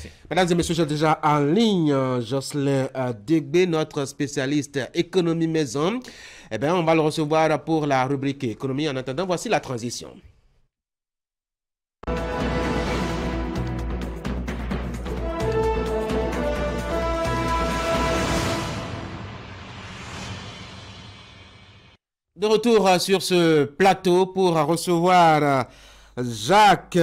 Merci. Mesdames et messieurs, j'ai déjà en ligne Jocelyn Degbé, notre spécialiste économie maison. Eh bien, on va le recevoir pour la rubrique économie. En attendant, voici la transition. De retour sur ce plateau pour recevoir Jacques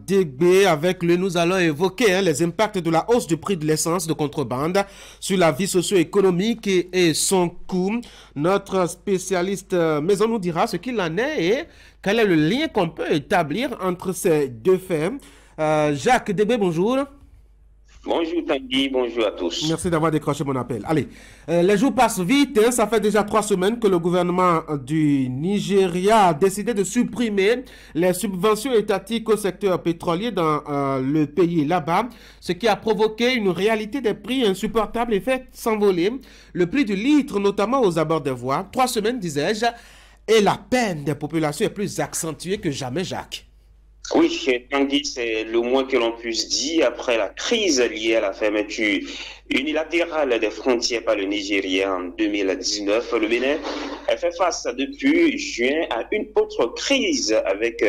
Degbé, avec lui nous allons évoquer les impacts de la hausse du prix de l'essence de contrebande sur la vie socio-économique et son coût. Notre spécialiste maison nous dira ce qu'il en est et quel est le lien qu'on peut établir entre ces deux faits. Jacques Degbé, bonjour. Bonjour Tanguy, bonjour à tous. Merci d'avoir décroché mon appel. Allez, les jours passent vite. Ça fait déjà 3 semaines que le gouvernement du Nigeria a décidé de supprimer les subventions étatiques au secteur pétrolier dans le pays là-bas, ce qui a provoqué une réalité des prix insupportables et fait s'envoler le prix du litre, notamment aux abords des voies. 3 semaines, disais-je, et la peine des populations est plus accentuée que jamais, Jacques. Oui, Tanguy, c'est le moins que l'on puisse dire après la crise liée à la fermeture unilatérale des frontières par le Nigeria en 2019. Le Bénin a fait face depuis juin à une autre crise avec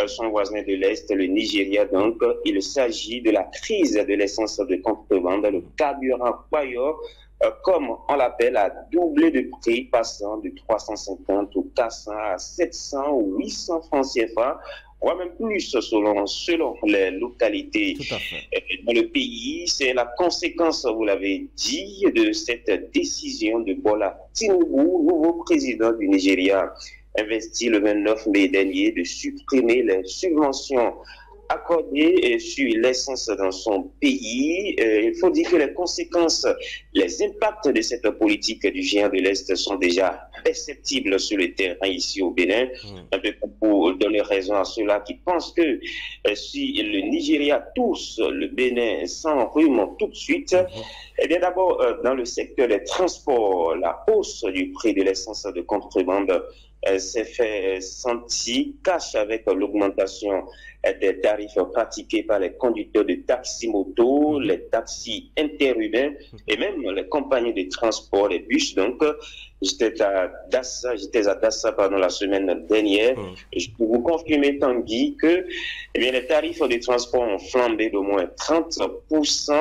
son voisin de l'Est, le Nigeria. Donc, il s'agit de la crise de l'essence de contrebande, le carburant Payor, comme on l'appelle, a doublé de prix, passant de 350 ou 400 à 700 ou 800 francs CFA, voire même plus selon les localités dans le pays. C'est la conséquence, vous l'avez dit, de cette décision de Bola Tinubu, nouveau président du Nigeria, investi le 29 mai dernier de supprimer les subventions accordées sur l'essence dans son pays. Il faut dire que les conséquences, les impacts de cette politique du géant de l'Est sont déjà perceptibles sur le terrain ici au Bénin. Un peu pour donner raison à ceux-là qui pensent que si le Nigeria touche le Bénin sans rhume tout de suite, eh bien d'abord dans le secteur des transports, la hausse du prix de l'essence de contrebande s'est fait sentir, cache avec l'augmentation des tarifs pratiqués par les conducteurs de taxi-moto, les taxis interurbains et même les compagnies de transport, les bus. Donc, j'étais à Dassa pendant la semaine dernière. Je peux vous confirmer, Tanguy, que les tarifs de transport ont flambé d'au moins 30%.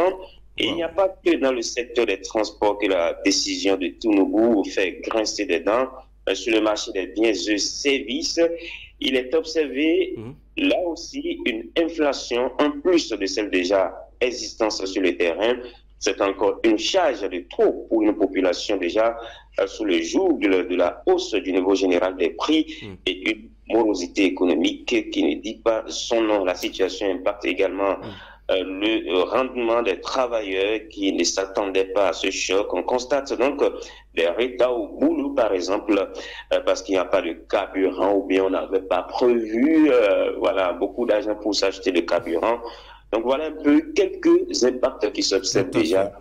Et il n'y a pas que dans le secteur des transports que la décision de Tinubu fait grincer des dents. Sur le marché des biens et services, il est observé là aussi une inflation en plus de celle déjà existante sur le terrain. C'est encore une charge de trop pour une population déjà sous le joug de la hausse du niveau général des prix et une morosité économique qui ne dit pas son nom. La situation impacte également le rendement des travailleurs qui ne s'attendaient pas à ce choc. On constate donc des retards au boulot, par exemple, parce qu'il n'y a pas de carburant ou bien on n'avait pas prévu beaucoup d'argent pour s'acheter de carburant. Donc voilà un peu quelques impacts qui s'observent déjà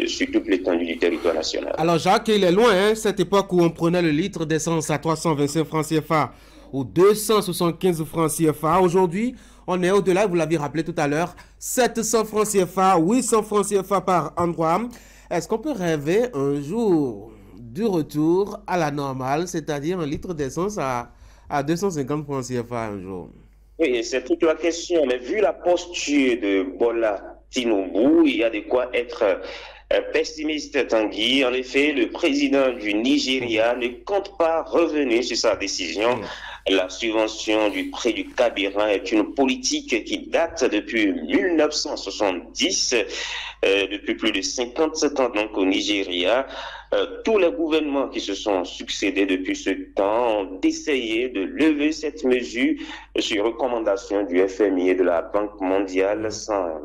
sur toute l'étendue du territoire national. Alors Jacques, il est loin, cette époque où on prenait le litre d'essence à 325 francs CFA ou 275 francs CFA. Aujourd'hui, on est au-delà, vous l'avez rappelé tout à l'heure, 700 francs CFA, 800 francs CFA par endroit. Est-ce qu'on peut rêver un jour du retour à la normale, c'est-à-dire un litre d'essence à 250 francs CFA un jour? Oui, c'est toute la question. Mais vu la posture de Bola Tinubu, il y a de quoi être pessimiste, Tanguy. En effet, le président du Nigeria ne compte pas revenir sur sa décision. La subvention du prix du carburant est une politique qui date depuis 1970, depuis plus de 57 ans donc au Nigeria. Tous les gouvernements qui se sont succédés depuis ce temps ont essayé de lever cette mesure sur recommandation du FMI et de la Banque mondiale sans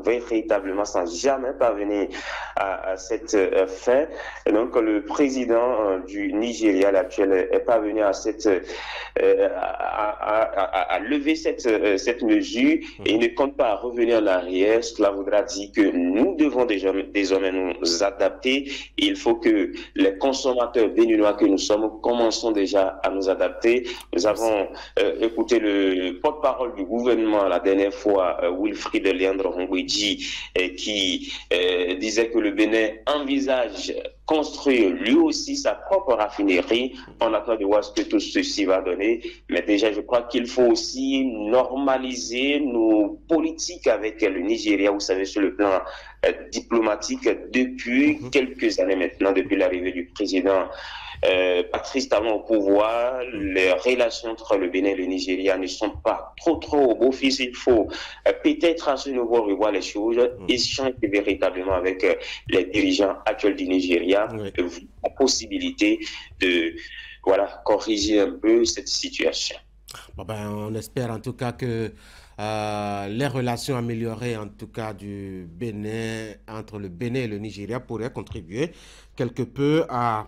jamais parvenir à cette fin. Et donc le président du Nigeria actuel est parvenu à lever cette mesure et il ne compte pas revenir en arrière. Cela voudra dire que nous devons désormais nous adapter. Il faut que les consommateurs béninois que nous sommes commençons déjà à nous adapter. Nous avons écouté le porte-parole du gouvernement la dernière fois, Wilfried Léandre Hongouidji, qui disait que le Bénin envisage construire lui aussi sa propre raffinerie. On attend de voir ce que tout ceci va donner. Mais déjà, je crois qu'il faut aussi normaliser nos politiques avec le Nigeria, vous savez, sur le plan diplomatique, depuis quelques années maintenant, depuis l'arrivée du président Patrice Talon au pouvoir. Les relations entre le Bénin et le Nigeria ne sont pas trop au beau fixe. Il faut peut-être à ce niveau revoir les choses, échanger véritablement avec les dirigeants actuels du Nigeria, la possibilité de corriger un peu cette situation. Bon ben, on espère en tout cas que les relations améliorées en tout cas du Bénin, entre le Bénin et le Nigeria pourraient contribuer quelque peu à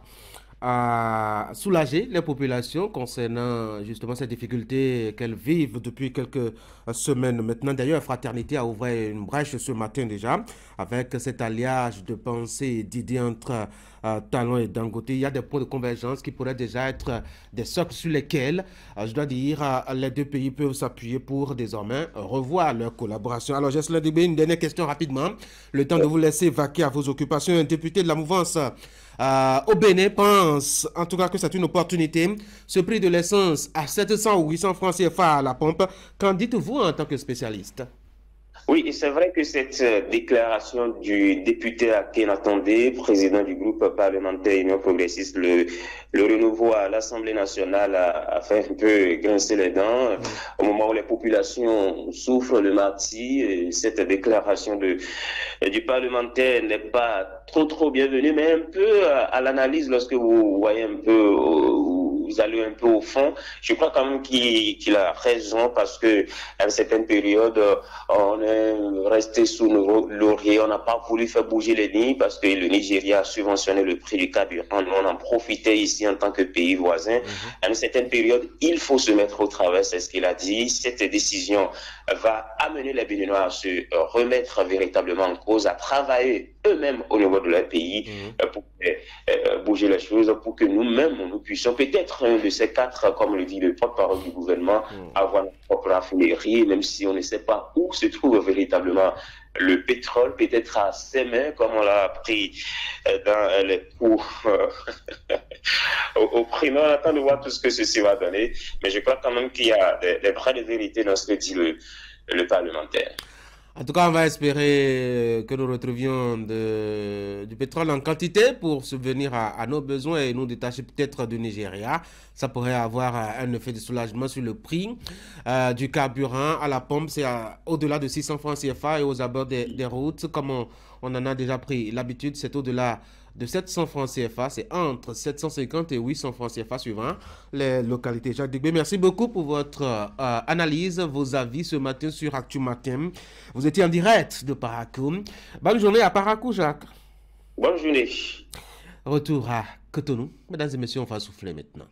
soulager les populations concernant justement ces difficultés qu'elles vivent depuis quelques semaines maintenant. D'ailleurs, Fraternité a ouvert une brèche ce matin déjà avec cet alliage de pensée et d'idées entre Talon et Dangote. Il y a des points de convergence qui pourraient déjà être des socles sur lesquels, je dois dire, les deux pays peuvent s'appuyer pour désormais revoir leur collaboration. Alors, Jocelyn Dibé, une dernière question rapidement. Le temps de vous laisser vaquer à vos occupations. Un député de la mouvance au Bénin pense en tout cas que c'est une opportunité. Ce prix de l'essence à 700 ou 800 francs CFA à la pompe, qu'en dites-vous en tant que spécialiste? Oui, c'est vrai que cette déclaration du député Akenatondé, président du groupe parlementaire Union progressiste, le renouveau à l'Assemblée nationale a fait un peu grincer les dents. Au moment où les populations souffrent le martyre, cette déclaration du parlementaire n'est pas trop bienvenue, mais un peu à l'analyse lorsque vous voyez un peu... vous allez un peu au fond. Je crois quand même qu'il a raison parce que à une certaine période, on est resté sous nos lauriers, on n'a pas voulu faire bouger les lignes parce que le Nigeria a subventionné le prix du carburant. Nous, on en profitait ici en tant que pays voisin. À une certaine période, il faut se mettre au travail, c'est ce qu'il a dit. Cette décision va amener les Béninois à se remettre véritablement en cause, à travailler eux-mêmes au niveau de leur pays pour bouger les choses, pour que nous-mêmes, nous puissions peut-être un de ces quatre, comme le dit le porte-parole du gouvernement, avoir notre propre raffinerie, même si on ne sait pas où se trouve véritablement le pétrole, peut-être à ses mains, comme on l'a appris dans les cours au primaire. On attend de voir tout ce que ceci va donner, mais je crois quand même qu'il y a des brins de vérité dans ce que dit le parlementaire. En tout cas, on va espérer que nous retrouvions du pétrole en quantité pour subvenir à nos besoins et nous détacher peut-être du Nigeria. Ça pourrait avoir un effet de soulagement sur le prix du carburant à la pompe. C'est au-delà de 600 francs CFA et aux abords des routes, comme on en a déjà pris l'habitude, c'est au-delà de 700 francs CFA, c'est entre 750 et 800 francs CFA suivant les localités. Jacques Dibé, merci beaucoup pour votre analyse, vos avis ce matin sur Actu Matin. Vous étiez en direct de Parakou. Bonne journée à Parakou, Jacques. Bonne journée. Retour à Cotonou. Mesdames et messieurs, on va souffler maintenant.